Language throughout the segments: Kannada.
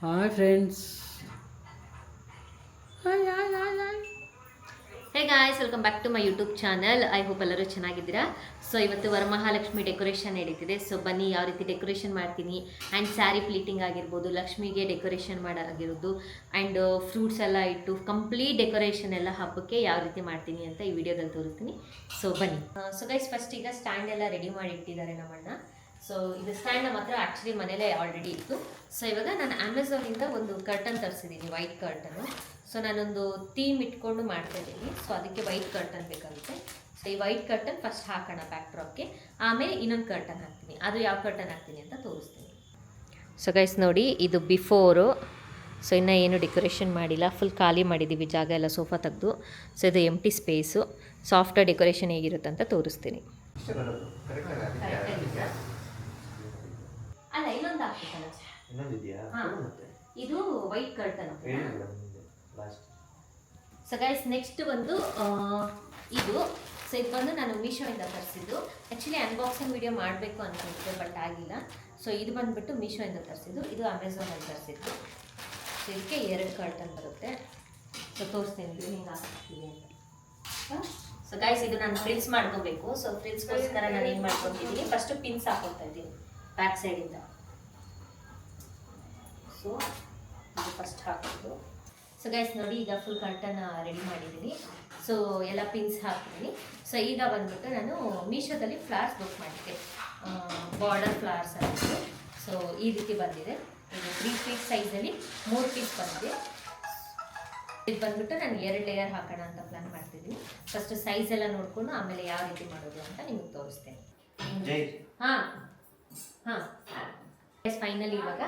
Hi friends. Hi hi hi hi. Hey guys, welcome back to my YouTube channel. I hope ಎಲ್ಲರೂ ಚೆನ್ನಾಗಿದ್ದೀರಾ. ಸೊ ಇವತ್ತು ವರಮಹಾಲಕ್ಷ್ಮಿ ಡೆಕೋರೇಷನ್ ನಡೀತಿದೆ. ಸೊ ಬನ್ನಿ ಯಾವ ರೀತಿ ಡೆಕೋರೇಷನ್ ಮಾಡ್ತೀನಿ. ಆ್ಯಂಡ್ ಸ್ಯಾರಿ ಪ್ಲೀಟಿಂಗ್ ಆಗಿರ್ಬೋದು, ಲಕ್ಷ್ಮಿಗೆ ಡೆಕೋರೇಷನ್ ಮಾಡೋದಿರೋದು, ಆ್ಯಂಡ್ ಫ್ರೂಟ್ಸ್ ಎಲ್ಲ ಇಟ್ಟು ಕಂಪ್ಲೀಟ್ ಡೆಕೋರೇಷನ್ ಎಲ್ಲ ಹಬ್ಬಕ್ಕೆ ಯಾವ ರೀತಿ ಮಾಡ್ತೀನಿ ಅಂತ ಈ ವಿಡಿಯೋದಲ್ಲಿ ತೋರಿಸ್ತೀನಿ. ಸೊ ಬನ್ನಿ. ಸೊ ಗೈಸ್, ಫಸ್ಟ್ ಈಗ ಸ್ಟ್ಯಾಂಡ್ ಎಲ್ಲ ರೆಡಿ ಮಾಡಿ ಇಟ್ಟಿದ್ದಾರೆ ನಮ್ಮಣ್ಣ. ಸೊ ಇದು ಸ್ಟ್ಯಾಂಡ್ ನಮ್ಮ ಹತ್ರ ಆ್ಯಕ್ಚುಲಿ ಮನೇಲೇ ಆಲ್ರೆಡಿ ಇತ್ತು. ಸೊ ಇವಾಗ ನಾನು ಅಮೆಝಾನಿಂದ ಒಂದು ಕರ್ಟನ್ ತರಿಸಿದ್ದೀನಿ, ವೈಟ್ ಕರ್ಟನು. ಸೊ ನಾನೊಂದು ಥೀಮ್ ಇಟ್ಕೊಂಡು ಮಾಡ್ತಾ ಇದ್ದೀನಿ. ಸೊ ಅದಕ್ಕೆ ವೈಟ್ ಕರ್ಟನ್ ಬೇಕಾಗುತ್ತೆ. ಸೊ ಈ ವೈಟ್ ಕರ್ಟನ್ ಫಸ್ಟ್ ಹಾಕೋಣ ಬ್ಯಾಕ್ ಡ್ರಾಪ್ಗೆ, ಆಮೇಲೆ ಇನ್ನೊಂದು ಕರ್ಟನ್ ಹಾಕ್ತೀನಿ. ಅದು ಯಾವ ಕರ್ಟನ್ ಹಾಕ್ತೀನಿ ಅಂತ ತೋರಿಸ್ತೀನಿ. ಸೊ ಗೈಸ್ ನೋಡಿ, ಇದು ಬಿಫೋರು. ಸೊ ಇನ್ನೂ ಏನು ಡೆಕೋರೇಷನ್ ಮಾಡಿಲ್ಲ, ಫುಲ್ ಖಾಲಿ ಮಾಡಿದ್ದೀವಿ ಜಾಗ ಎಲ್ಲ, ಸೋಫಾ ತೆಗೆದು. ಸೊ ಇದು ಎಂಟಿ ಸ್ಪೇಸು. ಸಾಫ್ಟ್ ಡೆಕೋರೇಷನ್ ಹೇಗಿರುತ್ತೆ ಅಂತ ತೋರಿಸ್ತೀನಿ. ಅಲ್ಲ, ಇನ್ನೊಂದು ಹಾಕ್ಬೇಕಲ್ಲ. ಇದು white curtain. So guys, next ಬಂದು ಇದು. ಸೊ ಇದು ಬಂದು ನಾನು ಮೀಶೋಯಿಂದ ತರಿಸಿದ್ದು. ಆ್ಯಕ್ಚುಲಿ ಅನ್ಬಾಕ್ಸಿಂಗ್ ವಿಡಿಯೋ ಮಾಡಬೇಕು ಅಂದ್ಕೊಂಡಿದ್ದೆ, ಬಟ್ ಆಗಿಲ್ಲ. ಸೊ ಇದು ಬಂದುಬಿಟ್ಟು ಮೀಶೋಯಿಂದ ತರಿಸಿದ್ದು, ಇದು ಅಮೆಝಾನಲ್ಲಿ ತರಿಸಿದ್ದು. ಸೊ ಇದಕ್ಕೆ 2 ಕರ್ಟನ್ ಬರುತ್ತೆ. ಸೊ ತೋರಿಸ್ತೀನಿ ಹಿಂಗೆ ಹಾಕ್ತೀನಿ ಅಂತ. ಸೊ ಗೈಸ್, ಇದು ನಾನು ಫ್ರಿಲ್ಸ್ ಮಾಡ್ಕೋಬೇಕು. ಸೊ ಫ್ರಿಲ್ಸ್ಗೋಸ್ಕರ ನಾನು ಏನು ಮಾಡ್ಕೊತಿದ್ದೀನಿ, ಫಸ್ಟು ಪಿನ್ಸ್ ಹಾಕ್ಕೊತಾ ಇದ್ದೀನಿ ಬ್ಯಾಕ್ ಸೈಡಿಂದ. ಸೊ ಇದು ಫಸ್ಟ್ ಹಾಕೋದು. ಸೊ ಗೈಸ್ ನೋಡಿ, ಈಗ ಫುಲ್ ಕರ್ಟನ್ ರೆಡಿ ಮಾಡಿದ್ದೀನಿ. ಸೊ ಎಲ್ಲ ಪಿನ್ಸ್ ಹಾಕಿದ್ದೀನಿ. ಸೊ ಈಗ ಬಂದ್ಬಿಟ್ಟು ನಾನು ಮೀಶೋದಲ್ಲಿ ಫ್ಲವರ್ಸ್ ಬುಕ್ ಮಾಡಿದ್ದೆ, ಬಾರ್ಡರ್ ಫ್ಲವರ್ಸ್ ಆಗಿತ್ತು. ಸೊ ಈ ರೀತಿ ಬಂದಿದೆ. ಇದು 3 ಫೀಟ್ ಸೈಜಲ್ಲಿ 3 ಪೀಸ್ ಬಂದಿದೆ. ಇದು ಬಂದ್ಬಿಟ್ಟು ನಾನು 2 ಲೇಯರ್ ಹಾಕೋಣ ಅಂತ ಪ್ಲಾನ್ ಮಾಡ್ತಿದ್ದೀನಿ. ಫಸ್ಟ್ ಸೈಜ್ ಎಲ್ಲ ನೋಡಿಕೊಂಡು ಆಮೇಲೆ ಯಾವ ರೀತಿ ಮಾಡೋದು ಅಂತ ನಿಮಗೆ ತೋರಿಸ್ತೇನೆ. ಹಾಂ ಹಾಂ ಫೈನಲಿ ಇವಾಗ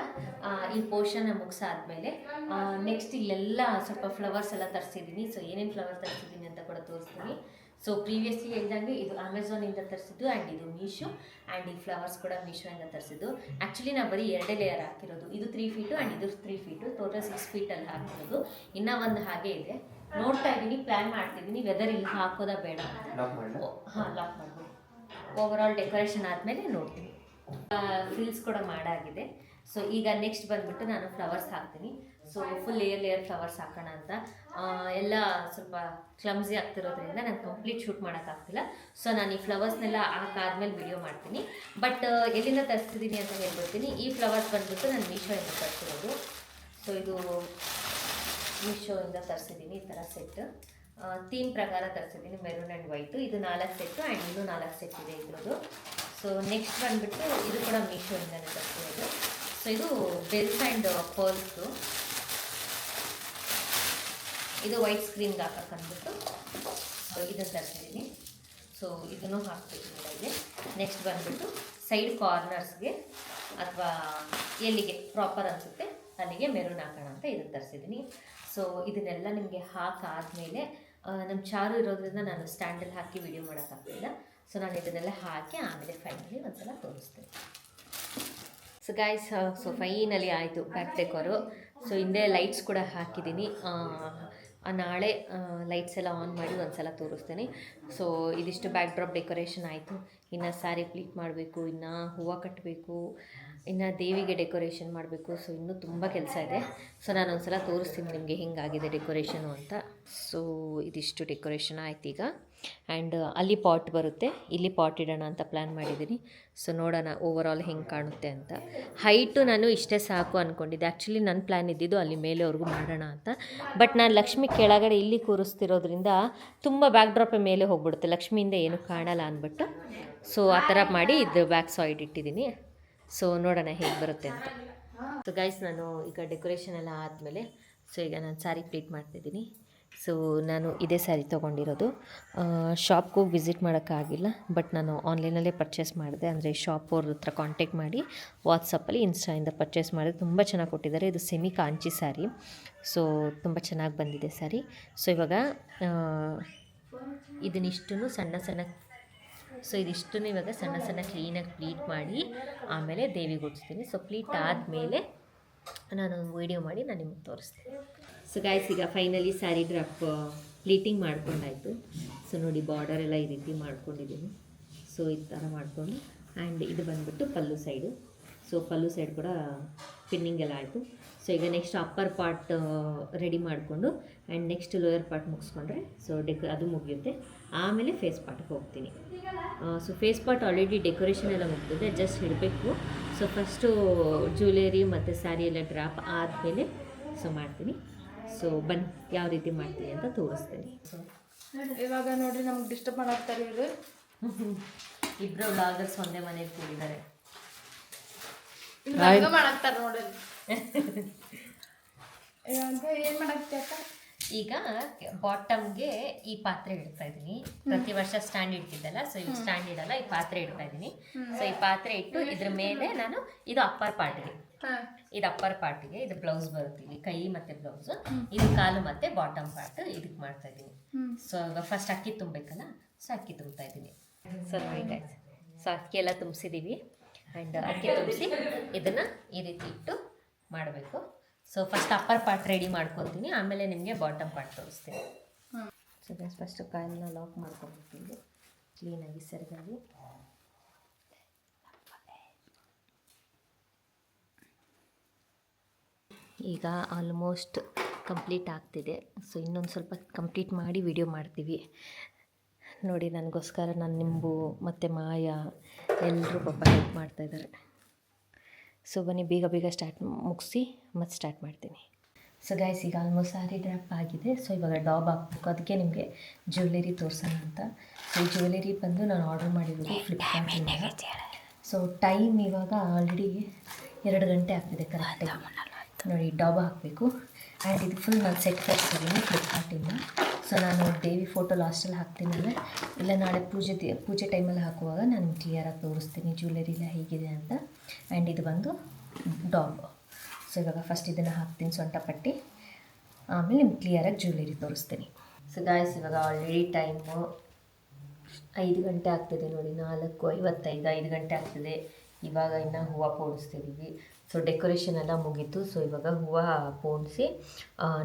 ಈ ಪೋರ್ಷನ್ ಮುಗಿಸಾದ್ಮೇಲೆ ನೆಕ್ಸ್ಟ್ ಇಲ್ಲೆಲ್ಲ ಸ್ವಲ್ಪ ಫ್ಲವರ್ಸ್ ಎಲ್ಲ ತರಿಸಿದ್ದೀನಿ. ಸೊ ಏನೇನು ಫ್ಲವರ್ ತರಿಸಿದ್ದೀನಿ ಅಂತ ಕೂಡ ತೋರಿಸ್ತೀನಿ. ಸೊ ಪ್ರೀವಿಯಸ್ಲಿ ಹೇಳ್ದಂಗೆ ಇದು ಅಮೆಝಾನಿಂದ ತರಿಸಿದ್ದು, ಆ್ಯಂಡ್ ಇದು ಮೀಶೋ, ಆ್ಯಂಡ್ ಈ ಫ್ಲವರ್ಸ್ ಕೂಡ ಮೀಶೋಯಿಂದ ತರಿಸಿದ್ದು. ಆ್ಯಕ್ಚುಲಿ ನಾನು ಬರೀ 2 ಲೇಯರ್ ಹಾಕಿರೋದು. ಇದು 3 ಫೀಟು ಆ್ಯಂಡ್ ಇದು 3 ಫೀಟು, ಟೋಟಲ್ 6 ಫೀಟಲ್ಲಿ ಹಾಕಿರೋದು. ಇನ್ನೂ ಒಂದು ಹಾಗೆ ಇದೆ, ನೋಡ್ತಾ ಇದ್ದೀನಿ, ಪ್ಲ್ಯಾನ್ ಮಾಡ್ತಿದ್ದೀನಿ ವೆದರ್ ಇಲ್ಲಿ ಹಾಕೋದಾ ಬೇಡ ಅಂತ. ಹಾಂ, ಲಾಕ್ ಮಾಡ್ಬೋದು. ಓವರಾಲ್ ಡೆಕೋರೇಷನ್ ಆದಮೇಲೆ ನೋಡ್ತೀನಿ. ಫ್ರಿಲ್ಸ್ ಕೂಡ ಮಾಡಾಗಿದೆ. ಸೊ ಈಗ ನೆಕ್ಸ್ಟ್ ಬಂದ್ಬಿಟ್ಟು ನಾನು ಫ್ಲವರ್ಸ್ ಹಾಕ್ತೀನಿ. ಸೊ ಫುಲ್ ಲೇಯರ್ ಫ್ಲವರ್ಸ್ ಹಾಕೋಣ ಅಂತ. ಎಲ್ಲ ಸ್ವಲ್ಪ ಕ್ಲಮ್ಸಿ ಆಗ್ತಿರೋದ್ರಿಂದ ನಾನು ಕಂಪ್ಲೀಟ್ ಶೂಟ್ ಮಾಡೋಕ್ಕಾಗ್ತಿಲ್ಲ. ಸೊ ನಾನು ಈ ಫ್ಲವರ್ಸ್ನೆಲ್ಲ ಹಾಕಾದ್ಮೇಲೆ ವಿಡಿಯೋ ಮಾಡ್ತೀನಿ. ಬಟ್ ಎಲ್ಲಿಂದ ತರಿಸ್ತಿದ್ದೀನಿ ಅಂತ ಹೇಳ್ಬಿಡ್ತೀನಿ. ಈ ಫ್ಲವರ್ಸ್ ಬಂದ್ಬಿಟ್ಟು ನಾನು ಮೀಶೋಯಿಂದ ತರಿಸಿರೋದು. ಸೊ ಇದು ಮೀಶೋಯಿಂದ ತರಿಸಿದ್ದೀನಿ, ಈ ಥರ ಸೆಟ್ ಥೀಮ್ ಪ್ರಕಾರ ತರಿಸಿದ್ದೀನಿ, ಮೆರೂನ್ ಆ್ಯಂಡ್ ವೈಟು. ಇದು 4 ಸೆಟ್ಟು, ಆ್ಯಂಡ್ ಇನ್ನೂ 4 ಸೆಟ್ ಇದೆ ಇದ್ರದ್ದು. ಸೊ ನೆಕ್ಸ್ಟ್ ಬಂದುಬಿಟ್ಟು ಇದು ಕೂಡ ಮೀಶೋಯಿಂದಲೇ ತರಿಸಿರೋದು. ಸೊ ಇದು ಬೆಲ್ಸ್ ಆ್ಯಂಡ್ ಪರ್ಲ್ಸು. ಇದು ವೈಟ್ ಸ್ಕ್ರೀನ್ಗೆ ಹಾಕಂದ್ಬಿಟ್ಟು ಸೊ ಇದನ್ನು ತರಿಸಿದ್ದೀನಿ. ಸೊ ಇದನ್ನು ಹಾಕ್ತಿದ್ದೀನಿ ಇಲ್ಲಿ. ನೆಕ್ಸ್ಟ್ ಬಂದುಬಿಟ್ಟು ಸೈಡ್ ಕಾರ್ನರ್ಸ್ಗೆ ಅಥವಾ ಎಲ್ಲಿಗೆ ಪ್ರಾಪರ್ ಅನಿಸುತ್ತೆ ಅಲ್ಲಿಗೆ ಮೆರೂನ್ ಹಾಕೋಣ ಅಂತ ಇದನ್ನು ತರಿಸಿದ್ದೀನಿ. ಸೊ ಇದನ್ನೆಲ್ಲ ನಿಮಗೆ ಹಾಕಾದ್ಮೇಲೆ ನಮ್ಮ ಚಾರು ಇರೋದ್ರಿಂದ ನಾನು ಸ್ಟ್ಯಾಂಡಲ್ಲಿ ಹಾಕಿ ವಿಡಿಯೋ ಮಾಡೋಕ್ಕಾಗ್ತಿಲ್ಲ. ಸೊ ನಾನು ಇದನ್ನೆಲ್ಲ ಹಾಕಿ ಆಮೇಲೆ ಫೈನಲಿ ಒಂದ್ಸಲ ತೋರಿಸ್ತೀನಿ. ಸೊ ಗೈಸ್, ಸೊ ಫೈನಲಿ ಆಯಿತು ಬ್ಯಾಕ್ ಡೆಕೋರು. ಸೊ ಹಿಂದೆ ಲೈಟ್ಸ್ ಕೂಡ ಹಾಕಿದ್ದೀನಿ. ನಾಳೆ ಲೈಟ್ಸ್ ಎಲ್ಲ ಆನ್ ಮಾಡಿ ಒಂದ್ಸಲ ತೋರಿಸ್ತೀನಿ. ಸೊ ಇದಿಷ್ಟು ಬ್ಯಾಕ್ ಡ್ರಾಪ್ ಡೆಕೋರೇಷನ್ ಆಯಿತು. ಇನ್ನು ಸ್ಯಾರಿ ಪ್ಲೀಟ್ ಮಾಡಬೇಕು, ಇನ್ನು ಹೂವು ಕಟ್ಟಬೇಕು, ಇನ್ನು ದೇವಿಗೆ ಡೆಕೋರೇಷನ್ ಮಾಡಬೇಕು. ಸೊ ಇನ್ನೂ ತುಂಬ ಕೆಲಸ ಇದೆ. ಸೊ ನಾನು ಒಂದ್ಸಲ ತೋರಿಸ್ತೀನಿ ನಿಮಗೆ ಹೆಂಗಾಗಿದೆ ಡೆಕೋರೇಷನು ಅಂತ. ಸೊ ಇದಿಷ್ಟು ಡೆಕೋರೇಷನ್ ಆಯ್ತು ಈಗ. ಆ್ಯಂಡ್ ಅಲ್ಲಿ ಪಾಟ್ ಬರುತ್ತೆ, ಇಲ್ಲಿ ಪಾಟ್ ಇಡೋಣ ಅಂತ ಪ್ಲ್ಯಾನ್ ಮಾಡಿದ್ದೀನಿ. ಸೊ ನೋಡೋಣ ಓವರಾಲ್ ಹೆಂಗೆ ಕಾಣುತ್ತೆ ಅಂತ. ಹೈಟು ನಾನು ಇಷ್ಟೇ ಸಾಕು ಅಂದ್ಕೊಂಡಿದ್ದೆ. ಆ್ಯಕ್ಚುಲಿ ನನ್ನ ಪ್ಲ್ಯಾನ್ ಇದ್ದಿದ್ದು ಅಲ್ಲಿ ಮೇಲೆವರೆಗೂ ಮಾಡೋಣ ಅಂತ. ಬಟ್ ನಾನು ಲಕ್ಷ್ಮಿ ಕೆಳಗಡೆ ಇಲ್ಲಿ ಕೂರಿಸ್ತಿರೋದ್ರಿಂದ ತುಂಬ ಬ್ಯಾಕ್ ಡ್ರಾಪೇ ಮೇಲೆ ಹೋಗ್ಬಿಡುತ್ತೆ, ಲಕ್ಷ್ಮಿಯಿಂದ ಏನು ಕಾಣಲ್ಲ ಅಂದ್ಬಿಟ್ಟು. ಸೊ ಆ ಥರ ಮಾಡಿ ಇದು ಬ್ಯಾಕ್ ಸೈಡ್ ಇಟ್ಟಿದ್ದೀನಿ. ಸೊ ನೋಡೋಣ ಹೇಗೆ ಬರುತ್ತೆ ಅಂತ. ಸೊ ಗೈಸ್, ನಾನು ಈಗ ಡೆಕೋರೇಷನ್ ಎಲ್ಲ ಆದಮೇಲೆ ಸೊ ಈಗ ನಾನು ಸ್ಯಾರಿ ಪ್ಲೀಟ್ ಮಾಡ್ತಿದ್ದೀನಿ. ಸೊ ನಾನು ಇದೇ ಸ್ಯಾರಿ ತೊಗೊಂಡಿರೋದು. ಶಾಪ್ಗೆ ಹೋಗಿ ವಿಸಿಟ್ ಮಾಡೋಕ್ಕಾಗಿಲ್ಲ, ಬಟ್ ನಾನು ಆನ್ಲೈನಲ್ಲೇ ಪರ್ಚೇಸ್ ಮಾಡಿದೆ. ಅಂದರೆ ಶಾಪ್ ಅವ್ರ ಹತ್ರ ಕಾಂಟ್ಯಾಕ್ಟ್ ಮಾಡಿ ವಾಟ್ಸಪ್ಪಲ್ಲಿ ಇನ್ಸ್ಟಾಯಿಂದ ಪರ್ಚೇಸ್ ಮಾಡಿದೆ. ತುಂಬ ಚೆನ್ನಾಗಿ ಕೊಟ್ಟಿದ್ದಾರೆ. ಇದು ಸೆಮಿ ಕಾಂಚಿ ಸ್ಯಾರಿ. ಸೊ ತುಂಬ ಚೆನ್ನಾಗಿ ಬಂದಿದೆ ಸ್ಯಾರಿ. ಸೊ ಇವಾಗ ಇದನ್ನಿಷ್ಟನ್ನು ಸಣ್ಣ ಸಣ್ಣ ಇವಾಗ ಸಣ್ಣ ಸಣ್ಣ ಕ್ಲೀನಾಗಿ ಪ್ಲೀಟ್ ಮಾಡಿ ಆಮೇಲೆ ದೇವಿಗೆ ಹೊಡ್ಸ್ತೀನಿ. ಸೊ ಪ್ಲೀಟ್ ಆದಮೇಲೆ ನಾನು ವೀಡಿಯೋ ಮಾಡಿ ನಾನು ನಿಮಗೆ ತೋರಿಸ್ತೀನಿ. ಸೊ ಗೈಸ್, ಈಗ ಫೈನಲಿ ಸ್ಯಾರಿ ಡ್ರಾಪ್ ಪ್ಲೀಟಿಂಗ್ ಮಾಡ್ಕೊಂಡಾಯಿತು. ಸೊ ನೋಡಿ, ಬಾರ್ಡರ್ ಎಲ್ಲ ಈ ರೀತಿ ಮಾಡ್ಕೊಂಡಿದ್ದೀನಿ. ಸೊ ಈ ಥರ ಮಾಡಿಕೊಂಡು, ಆ್ಯಂಡ್ ಇದು ಬಂದುಬಿಟ್ಟು pallu side. So pallu side ಕೂಡ ಪಿನ್ನಿಂಗ್ ಎಲ್ಲ ಆಯಿತು. ಸೊ ಈಗ ನೆಕ್ಸ್ಟ್ ಅಪ್ಪರ್ ಪಾರ್ಟ್ ರೆಡಿ ಮಾಡಿಕೊಂಡು ಆ್ಯಂಡ್ ನೆಕ್ಸ್ಟ್ ಲೋಯರ್ ಪಾರ್ಟ್ ಮುಗಿಸ್ಕೊಂಡ್ರೆ ಸೊ ಅದು ಮುಗಿಯುತ್ತೆ. ಆಮೇಲೆ ಫೇಸ್ ಪಾರ್ಟ್ಗೆ ಹೋಗ್ತೀನಿ. So face part already decoration ಎಲ್ಲ ಮುಗ್ದಿದೆ, ಜಸ್ಟ್ ಇಡಬೇಕು. ಸೊ ಫಸ್ಟು ಜ್ಯುವೆಲರಿ ಮತ್ತು ಸ್ಯಾರಿ ಎಲ್ಲ ಡ್ರಾಪ್ ಆದಮೇಲೆ ಸೊ ಮಾಡ್ತೀನಿ. ಸೊ ಬನ್ನಿ ಯಾವ ರೀತಿ ಮಾಡ್ತೀನಿ ಅಂತ ತೋರಿಸ್ತೀನಿ. ಸೊ ಇವಾಗ ನೋಡ್ರಿ ನಮ್ಗೆ ಡಿಸ್ಟರ್ಬ್ ಮಾಡಾಕ್ತಾರೆ ಇವರು. ಇಬ್ಬರು ವ್ಲಾಗರ್ಸ್ ಒಂದೇ ಮನೆಗೆ ಕೂಡಿದ್ದಾರೆ. ಮಾಡಾಕ್ತಾರೆ ನೋಡ್ರಿ. ಇವಾಗ ಏನು ಮಾಡಾಕ್ತಿ ಅಕ್ಕ? ಈಗ ಬಾಟಮ್ಗೆ ಈ ಪಾತ್ರೆ ಇಡ್ತಾ ಇದ್ದೀನಿ. ಪ್ರತಿ ವರ್ಷ ಸ್ಟ್ಯಾಂಡ್ ಇಡ್ತಿದ್ದಲ್ಲ, ಸೊ ಈಗ ಸ್ಟ್ಯಾಂಡ್ ಇಡಲ್ಲ, ಈ ಪಾತ್ರೆ ಇಡ್ತಾ ಇದ್ದೀನಿ. ಸೊ ಈ ಪಾತ್ರೆ ಇಟ್ಟು ಇದ್ರ ಮೇಲೆ ನಾನು ಇದು ಅಪ್ಪರ್ ಪಾರ್ಟಿಗೆ, ಇದು ಅಪ್ಪರ್ ಪಾರ್ಟಿಗೆ ಇದು ಬ್ಲೌಸ್ ಬರುತ್ತೀವಿ, ಕೈ ಮತ್ತು ಬ್ಲೌಸು, ಇದು ಕಾಲು ಮತ್ತು ಬಾಟಮ್ ಪಾರ್ಟ್ ಇದಕ್ಕೆ ಮಾಡ್ತಾ ಇದ್ದೀನಿ. ಸೊ ಇವಾಗ ಫಸ್ಟ್ ಅಕ್ಕಿ ತುಂಬಬೇಕಲ್ಲ, ಸೊ ಅಕ್ಕಿ ತುಂಬ್ತಾ ಇದ್ದೀನಿ. ಸೊ ನೋಡಿ ಗೈಸ್, ಸೊ ಅಕ್ಕಿ ಎಲ್ಲ ತುಂಬಿಸಿದ್ದೀವಿ ಆ್ಯಂಡ್ ಅಕ್ಕಿ ತುಂಬಿಸಿ ಇದನ್ನು ಈ ರೀತಿ ಇಟ್ಟು ಮಾಡಬೇಕು. So first upper part ready ಮಾಡ್ಕೊತೀನಿ, ಆಮೇಲೆ ನಿಮಗೆ ಬಾಟಮ್ ಪಾರ್ಟ್ ತೋರಿಸ್ತೀನಿ. ಸೊ ಗೈಸ್ ಫಸ್ಟು ಕಾಯನ್ನ ಲಾಕ್ ಮಾಡ್ಕೊಳ್ತೀನಿ ಕ್ಲೀನಾಗಿ ಸರಿಯಾಗಿ. ಈಗ ಆಲ್ಮೋಸ್ಟ್ ಕಂಪ್ಲೀಟ್ ಆಗ್ತಿದೆ. ಸೊ ಇನ್ನೊಂದು ಸ್ವಲ್ಪ ಕಂಪ್ಲೀಟ್ ಮಾಡಿ ವಿಡಿಯೋ ಮಾಡ್ತೀವಿ. ನೋಡಿ ನನಗೋಸ್ಕರ ನನ್ನ ನಿಂಬು ಮತ್ತು ಮಾಯ ಎಲ್ಲರೂ ಪಾಪ ಹೆಲ್ಪ್ ಮಾಡ್ತಾಯಿದ್ದಾರೆ. ಸೊ ಬನ್ನಿ ಬೇಗ ಬೇಗ ಮುಗಿಸಿ ಮತ್ತೆ ಸ್ಟಾರ್ಟ್ ಮಾಡ್ತೀನಿ. ಸೊ ಗೈಸ್ ಈಗ ಆಲ್ಮೋಸ್ಟ್ ಸ್ಯಾರಿ ಡ್ರಾಪ್ ಆಗಿದೆ. ಸೊ ಇವಾಗ ಡಾಬ್ ಹಾಕ್ಬೇಕು, ಅದಕ್ಕೆ ನಿಮಗೆ ಜ್ಯುವೆಲರಿ ತೋರಿಸೋಣ ಅಂತ. ಸೊ ಈ ಜ್ಯುವೆಲರಿ ಬಂದು ನಾನು ಆರ್ಡರ್ ಮಾಡಿರೋದು ಫ್ಲಿಪ್ಕಾರ್ಟಿಂದ. ಸೊ ಟೈಮ್ ಇವಾಗ ಆಲ್ರೆಡಿ 2 ಗಂಟೆ ಆಗ್ತಿದೆ ಕರೆಕ್ಟಾಗಿ. ನೋಡಿ ಡಾಬ್ ಹಾಕಬೇಕು ಆ್ಯಂಡ್ ಇದು ಫುಲ್ ನಾನು ಸೆಟ್ ತರಿಸಿದ್ದೀನಿ ಫ್ಲಿಪ್ಕಾರ್ಟಿಂದ. ಸೊ ನಾನು ದೇವಿ ಫೋಟೋ ಲಾಸ್ಟಲ್ಲಿ ಹಾಕ್ತೀನಲ್ಲ, ಇಲ್ಲ ನಾಳೆ ಪೂಜೆ ಟೈಮಲ್ಲಿ ಹಾಕುವಾಗ ನಾನು ಕ್ಲಿಯರಾಗಿ ತೋರಿಸ್ತೀನಿ ಜ್ಯುವೆಲರಿ ಎಲ್ಲ ಹೇಗಿದೆ ಅಂತ. ಆ್ಯಂಡ್ ಇದು ಬಂದು ಡಾಬ್. ಸೊ ಇವಾಗ ಫಸ್ಟ್ ಇದನ್ನು ಹಾಕ್ತೀನಿ ಸೊಂಟ ಪಟ್ಟಿ, ಆಮೇಲೆ ನಿಮ್ಗೆ ಕ್ಲಿಯರಾಗಿ ಜ್ಯುವೆಲರಿ ತೋರಿಸ್ತೀನಿ. ಸೊ ಗಾಯ್ಸ್ ಇವಾಗ ಆಲ್ರೆಡಿ ಟೈಮು 5 ಗಂಟೆ ಆಗ್ತಿದೆ ನೋಡಿ, 4:55 5 ಗಂಟೆ ಆಗ್ತಿದೆ. ಇವಾಗ ಇನ್ನು ಹೂವು ಪೋಣಿಸ್ತಿದ್ದೀವಿ. ಸೊ ಡೆಕೋರೇಷನ್ ಎಲ್ಲ ಮುಗೀತು. ಸೊ ಇವಾಗ ಹೂವು ಪೋಣಿಸಿ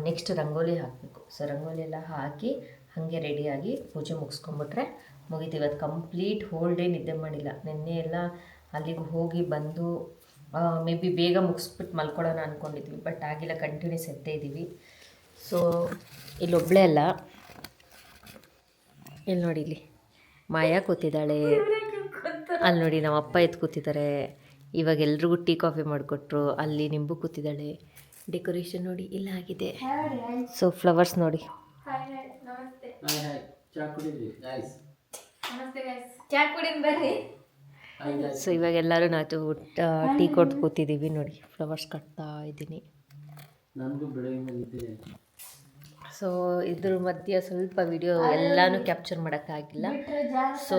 ನೆಕ್ಸ್ಟ್ ರಂಗೋಲಿ ಹಾಕಬೇಕು. ಸೊ ರಂಗೋಲಿ ಎಲ್ಲ ಹಾಕಿ ಹಾಗೆ ರೆಡಿಯಾಗಿ ಪೂಜೆ ಮುಗಿಸ್ಕೊಂಬಿಟ್ರೆ ಮುಗೀತು. ಇವತ್ತು ಕಂಪ್ಲೀಟ್ ಹೋಲ್ ಡೇ ನಿದ್ದೆ ಮಾಡಿಲ್ಲ. ನಿನ್ನೆ ಎಲ್ಲ ಅಲ್ಲಿಗೆ ಹೋಗಿ ಬಂದು ಮೇ ಬಿ ಬೇಗ ಮುಗಿಸ್ಬಿಟ್ಟು ಮಲ್ಕೊಳ್ಳೋಣ ಅಂದ್ಕೊಂಡಿದ್ವಿ, ಬಟ್ ಆಗಿಲ್ಲ, ಕಂಟಿನ್ಯೂಸ್ ಎದ್ದೇ ಇದ್ದೀವಿ. ಸೊ ಇಲ್ಲೊಬ್ಬಳೇ ಅಲ್ಲ, ಇಲ್ಲಿ ನೋಡಿ, ಇಲ್ಲಿ ಮಾಯಾ ಕೂತಿದ್ದಾಳೆ, ಅಲ್ಲಿ ನೋಡಿ ನಮ್ಮ ಅಪ್ಪ ಎದ್ದು ಕೂತಿದ್ದಾರೆ. ಇವಾಗ ಎಲ್ರಿಗೂ ಟೀ ಕಾಫಿ ಮಾಡಿಕೊಟ್ರು, ಅಲ್ಲಿ ನಿಂಬು ಕೂತಿದ್ದಾಳೆ. ಡೆಕೋರೇಷನ್ ನೋಡಿ ಇಲ್ಲ ಆಗಿದೆ. ಸೊ ಫ್ಲವರ್ಸ್ ನೋಡಿ. ಸೊ ಇವಾಗ ಎಲ್ಲರೂ ನಾವು ಟೀ ಕೊಟ್ಟು ಕೂತಿದ್ದೀವಿ ನೋಡಿ, ಫ್ಲವರ್ಸ್ ಕಟ್ತಾ ಇದ್ದೀನಿ. ಸೊ ಇದ್ರ ಮಧ್ಯೆ ಸ್ವಲ್ಪ ವಿಡಿಯೋ ಎಲ್ಲನೂ ಕ್ಯಾಪ್ಚರ್ ಮಾಡೋಕ್ಕಾಗಿಲ್ಲ. ಸೊ